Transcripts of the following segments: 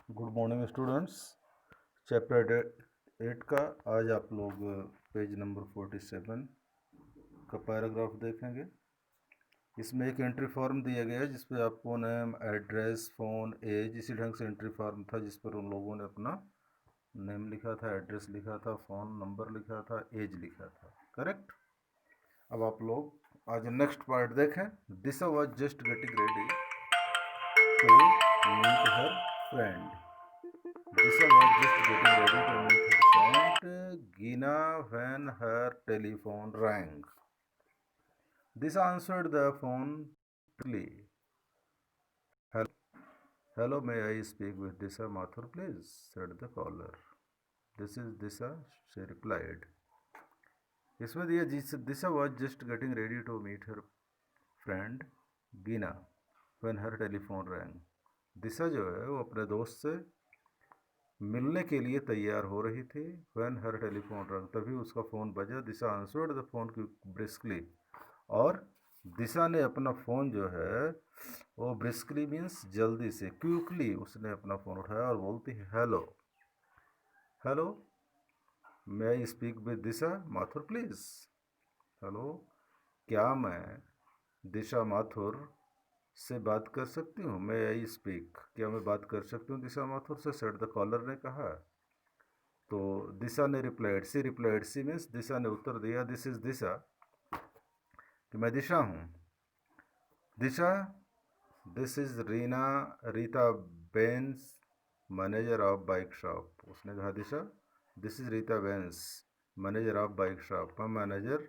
Good morning students. Chapter 8 का आज आप लोग पेज नंबर 47 का पैराग्राफ देखेंगे। इसमें एक एंट्री फॉर्म दिया गया है जिसपे आपको नेम, एड्रेस, फ़ोन, एज, इसी ढंग से एंट्री फॉर्म था जिस पर उन लोगों ने अपना नेम लिखा था, एड्रेस लिखा था, फ़ोन नंबर लिखा था, एज लिखा था। करेक्ट। अब आप लोग आज नेक्स्ट पार्ट देखें। Disha was just getting ready to meet her friend. Disha was just getting ready to meet her friend Gina when her telephone rang. Disha answered the phone quickly. Hello, hello, may I speak with Disha Mathur, please? Said the caller. This is Disha, she replied. इसमें दिया Disha was just getting ready to meet her friend Gina when her telephone rang. दिशा जो है वो अपने दोस्त से मिलने के लिए तैयार हो रही थी। व्हेन हर टेलीफोन रंग, तभी उसका फ़ोन बजा। दिशा आंसर्ड द फ़ोन ब्रिस्कली, और दिशा ने अपना फ़ोन जो है वो ब्रिस्कली मीन्स जल्दी से, क्विकली उसने अपना फ़ोन उठाया और बोलती है hello, hello, may I speak with Disha Mathur please. Hello, क्या मैं दिशा माथुर से बात कर सकती हूँ? मे आई स्पीक, क्या मैं बात कर सकती हूँ दिशा माथुर से? सेड द कॉलर ने कहा। तो दिशा ने रिप्लाइड, सी मीन्स दिशा ने उत्तर दिया, दिस इज दिशा, कि मैं दिशा हूँ। Disha, this is Rita Bens, manager of bike shop. उसने कहा Disha, this is Rita Bens, manager of bike shop. मैं manager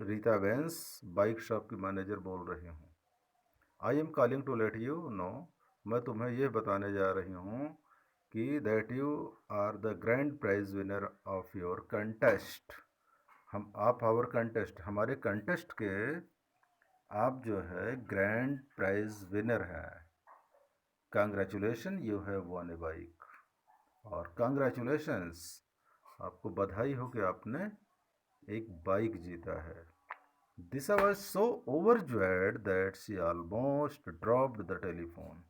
Rita Bens bike shop की मैनेजर बोल रही हूँ। I am calling to let you know, मैं तुम्हें यह बताने जा रही हूँ कि that you are the grand prize winner of your contest. आप आवर कंटेस्ट, हमारे कंटेस्ट के आप जो है ग्रैंड प्राइज विनर हैं। Congratulation, you have won a bike, और कंग्रेचुलेशंस, आपको बधाई हो कि आपने एक बाइक जीता है। Disha was so overjoyed that she almost dropped the telephone.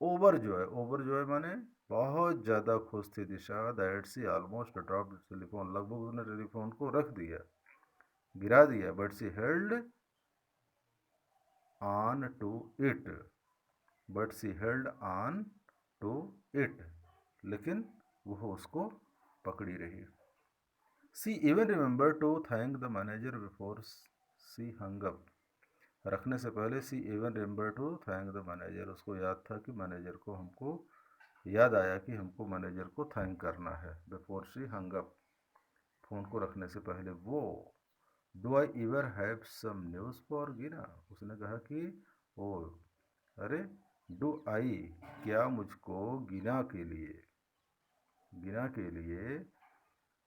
Overjoy माने बहुत ज़्यादा खुश थी Disha. That she almost drop telephone, लगभग उसने टेलीफोन को रख दिया, गिरा दिया। But she held on to it, but she held on to it, लेकिन वो उसको पकड़ी रही। She even remember to thank the manager before she hung up. रखने से पहले she even remember to thank the manager, उसको याद था कि मैनेजर को, हमको याद आया कि हमको मैनेजर को थैंक करना है। Before she hung up, phone को रखने से पहले। वो, do I ever have some news for Gina, उसने कहा कि ओ, अरे, डू आई, क्या मुझको गिना के लिए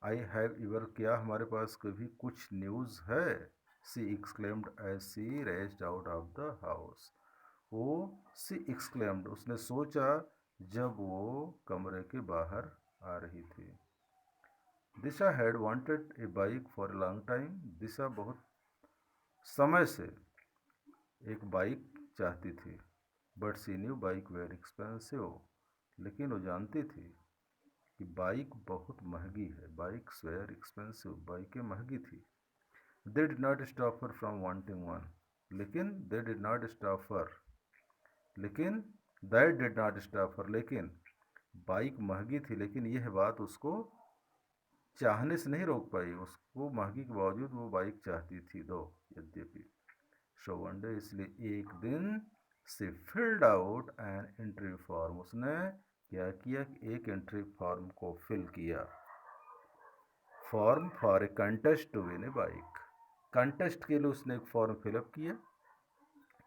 आई हैव इवर, क्या हमारे पास कभी कुछ न्यूज़ है? She exclaimed as she raced out of the house. वो, सी एक्सक्लेम्ड, उसने सोचा जब वो कमरे के बाहर आ रही थी। Disha had wanted a bike for a long time, Disha बहुत समय से एक बाइक चाहती थी। But she knew bike very expensive, लेकिन वो जानती थी कि बाइक बहुत महंगी है। बाइक्स वेयर एक्सपेंसिव, बाइकें महंगी थी। They did not stop her from wanting one, लेकिन they did not stop her, लेकिन that did not stop her, लेकिन बाइक महंगी थी, लेकिन यह बात उसको चाहने से नहीं रोक पाई। उसको महंगी के बावजूद वो बाइक चाहती थी, दो यद्यपि। सो वन डे, इसलिए एक दिन, she filled out an entry form, उसने क्या किया कि एक एंट्री फॉर्म को फिल किया। Form for a contest to win a bike, contest के लिए उसने एक फॉर्म फिलअप किया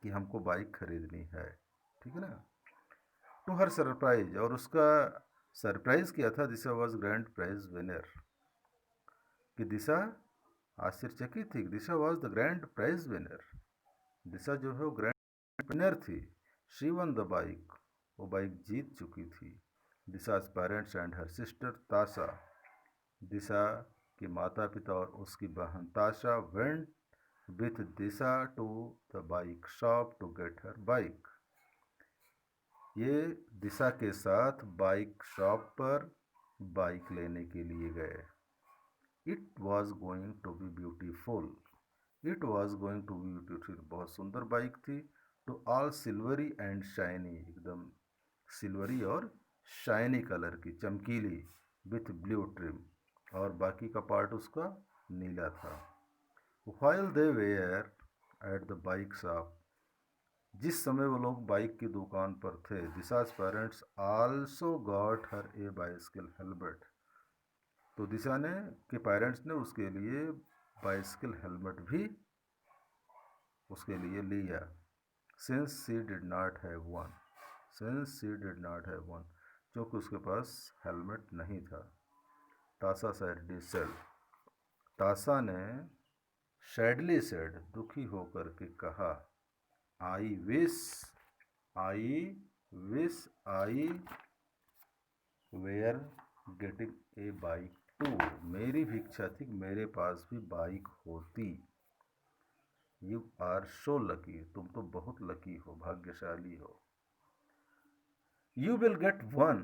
कि हमको बाइक खरीदनी है, ठीक है ना। टू हर सरप्राइज, और उसका सरप्राइज क्या था? Disha was grand prize winner, कि दिशा आश्चर्यचकित थी। Disha was the grand prize winner, Disha जो है वो ग्रैंड विनर थी। शी वन द बाइक, वो बाइक जीत चुकी थी। Disha's parents and her sister Tasha, Disha के माता पिता और उसकी बहन Tasha went with Disha to the bike shop to get her bike. ये दिशा के साथ बाइक शॉप पर बाइक लेने के लिए गए। It was going to be beautiful. It was going to be beautiful, बहुत सुंदर बाइक थी। Too all silvery and shiny, एकदम सिल्वरी और शाइनी कलर की, चमकीली, विथ ब्लू ट्रिम, और बाकी का पार्ट उसका नीला था। While they were at the bike shop, जिस समय वो लोग बाइक की दुकान पर थे, Disha's parents also got her a bicycle helmet, तो दिशा ने के पेरेंट्स ने उसके लिए बाइसिकल हेलमेट भी उसके लिए लिया। Since she did not have one, since she did not have one, क्योंकि उसके पास हेलमेट नहीं था। तासा सैडली सेड, तासा ने सैडली सेड, दुखी होकर के कहा, I wish, I wish I were getting a bike too, मेरी भी इच्छा थी कि मेरे पास भी बाइक होती। यू आर सो लकी, तुम तो बहुत लकी हो, भाग्यशाली हो। यू विल गेट वन,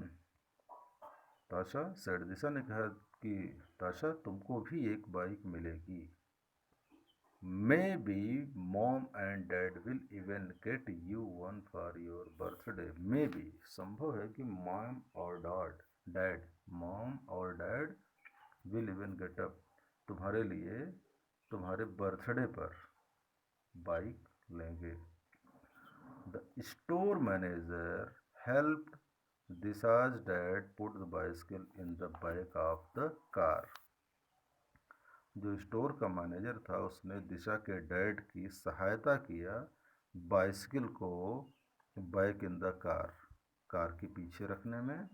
ताशा सेड, दिशा ने कहा कि ताशा तुमको भी एक बाइक मिलेगी। May be mom and dad will even get you one for your birthday, may be, संभव है कि मॉम और डैड, मॉम और dad will even get up, तुम्हारे लिए तुम्हारे बर्थडे पर बाइक लेंगे। The store manager helped Disha's dad put the bicycle in the back of the car, जो स्टोर का मैनेजर था उसने दिशा के डैड की सहायता किया बाइसिकल को back in the car, car के पीछे रखने में।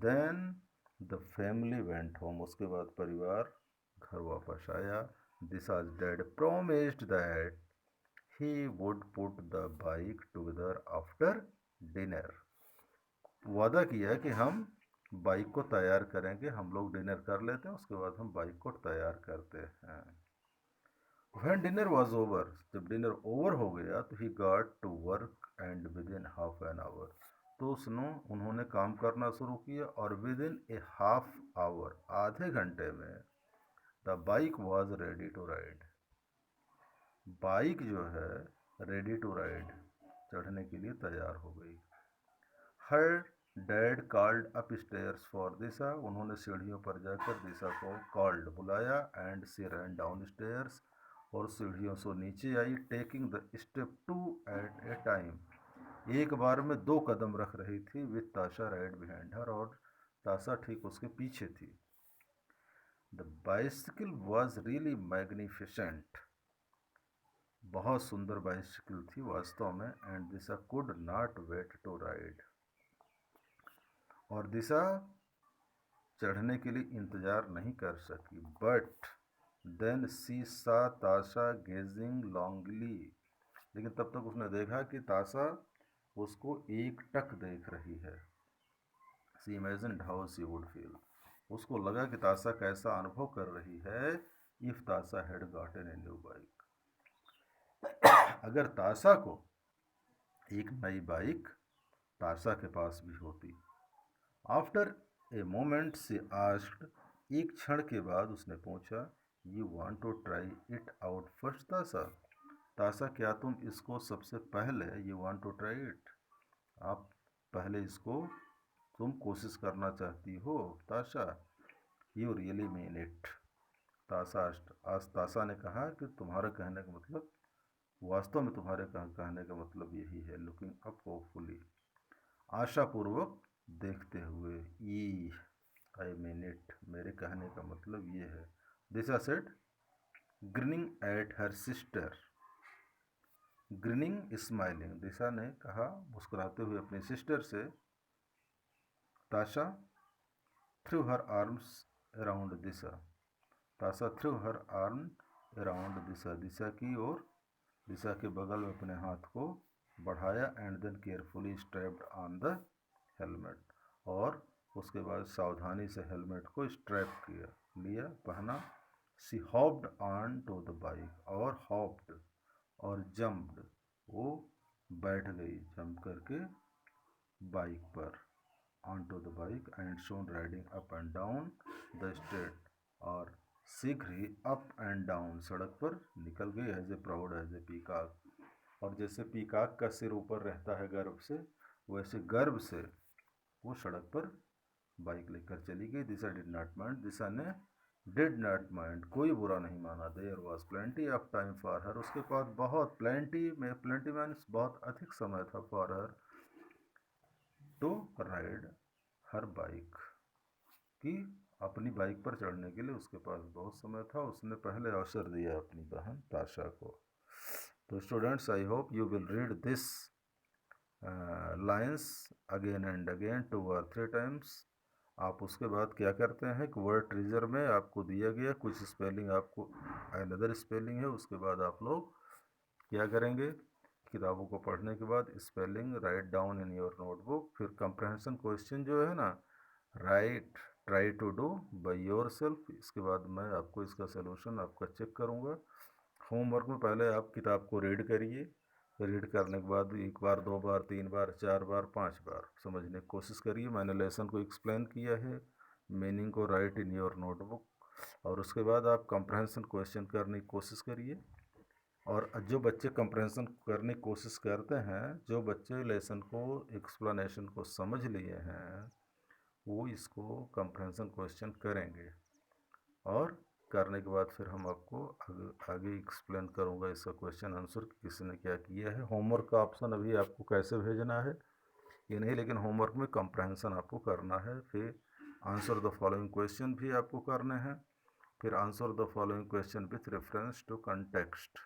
Then the family went home, उसके बाद परिवार घर वापस आया। Disha's dad promised that he would put the bike together after dinner, वादा किया कि हम बाइक को तैयार करेंगे, हम लोग डिनर कर लेते हैं उसके बाद हम बाइक को तैयार करते हैं। When dinner was over, जब डिनर ओवर हो गया तो he got to work and within half an hour, तो उन्होंने काम करना शुरू किया और within a half hour, आधे घंटे में, the bike was ready to ride, bike जो है रेडी टू राइड, चढ़ने के लिए तैयार हो गई। Her dad called up stairs for Disha, उन्होंने सीढ़ियों पर जाकर दिशा को कॉल्ड, बुलाया, and she run down stairs, और सीढ़ियों से नीचे आई, taking the step two at a time, एक बार में 2 कदम रख रही थी, विथ ताशा राइड बिहाइंड हर, और ताशा ठीक उसके पीछे थी। The bicycle was really magnificent, बहुत सुंदर बाइसिकल थी वास्तव में। And Disha could not wait to ride, और दिशा चढ़ने के लिए इंतजार नहीं कर सकी। बट देन सी सा ताशा गेजिंग लॉन्गली, लेकिन तब तक उसने देखा कि ताशा उसको एक टक देख रही है। She imagined how she would feel, उसको लगा कि ताशा कैसा अनुभव कर रही है इफ ताशा had gotten a new bike, अगर ताशा को एक नई बाइक ताशा के पास भी होती। After a moment she asked, एक क्षण के बाद उसने पूछा, you want to try it out first Tasha, Tasha क्या तुम इसको सबसे पहले, you want to try it, आप पहले इसको तुम कोशिश करना चाहती हो ताशा, यू रियली मीन इट, ताशा ने कहा कि तुम्हारे कहने का मतलब, वास्तव में तुम्हारे कहने का मतलब यही है। लुकिंग अप होपफुली, आशापूर्वक देखते हुए, ई आई मीन इट, मेरे कहने का मतलब ये है। Disha said, grinning at her sister, grinning smiling, Disha ने कहा मुस्कुराते हुए अपनी सिस्टर से। Tasha threw her arms around Disha, Tasha threw her arm around Disha, Disha की ओर, दिशा के बगल में अपने हाथ को बढ़ाया। And then carefully strapped on the helmet, और उसके बाद सावधानी से हेलमेट को स्ट्रैप किया, लिया, पहना। She hopped on to the bike, और हॉप्ड और जंप्ड, वो बैठ गई जंप करके बाइक पर, onto the bike and soon riding up and down the street, और शीघ्र ही अप एंड डाउन सड़क पर निकल गई, as a proud as a peacock. और जैसे पीकॉक का सिर ऊपर रहता है गर्व से, वैसे गर्व से वो सड़क पर बाइक लेकर चली गई। Disha did not mind, Disha ने डिड नॉट माइंड कोई बुरा नहीं माना। There was plenty of time for her, उसके पास बहुत प्लेंटी में, प्लेंटी मीन्स बहुत अधिक समय था, for her to ride her bike, कि अपनी बाइक पर चढ़ने के लिए उसके पास बहुत समय था। उसने पहले अवसर दिया अपनी बहन ताशा को। तो students, I hope you will read this lines again and again 2 or 3 times। आप उसके बाद क्या करते हैं कि वर्ड ट्रीजर में आपको दिया गया कुछ स्पेलिंग, आपको अनदर स्पेलिंग है, उसके बाद आप लोग क्या करेंगे, किताबों को पढ़ने के बाद spelling write down in your notebook. फिर कंप्रहेंशन क्वेश्चन जो है ना, right, try to do by yourself. इसके बाद मैं आपको इसका सलूशन आपका चेक करूँगा। होमवर्क में पहले आप किताब को रीड करिए, रीड करने के बाद 1 बार 2 बार 3 बार 4 बार 5 बार समझने की कोशिश करिए। मैंने लेसन को एक्सप्लेन किया है, मीनिंग को राइट इन योर नोटबुक, और उसके बाद आप कंप्रहेंशन क्वेश्चन करने की कोशिश करिए। और जो बच्चे कंप्रहेंशन करने की कोशिश करते हैं, जो बच्चे लेसन को एक्सप्लेनेशन को समझ लिए हैं, वो इसको कंप्रहेंशन क्वेश्चन करेंगे, और करने के बाद फिर हम आपको आगे एक्सप्लेन करूँगा इसका क्वेश्चन आंसर किसी ने क्या किया है। होमवर्क का ऑप्शन अभी आपको कैसे भेजना है ये नहीं, लेकिन होमवर्क में कंप्रहेंशन आपको करना है। फिर आंसर द फॉलोइंग क्वेश्चन भी आपको करने हैं। फिर answer the following question with reference to context.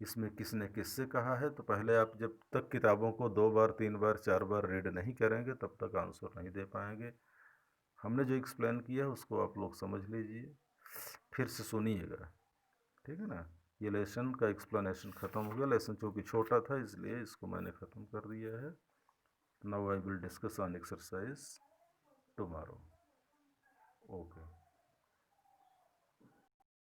इसमें किसने किससे कहा है, तो पहले आप जब तक किताबों को 2 बार 3 बार 4 बार रीड नहीं करेंगे तब तक आंसर नहीं दे पाएंगे। हमने जो एक्सप्लेन किया है उसको आप लोग समझ लीजिए, फिर से सुनिएगा, ठीक है ना। ये लेसन का एक्सप्लेनेशन ख़त्म हो गया। लेसन चूँकि छोटा था इसलिए इसको मैंने ख़त्म कर दिया है। Now I will discuss on exercise tomorrow. Okay.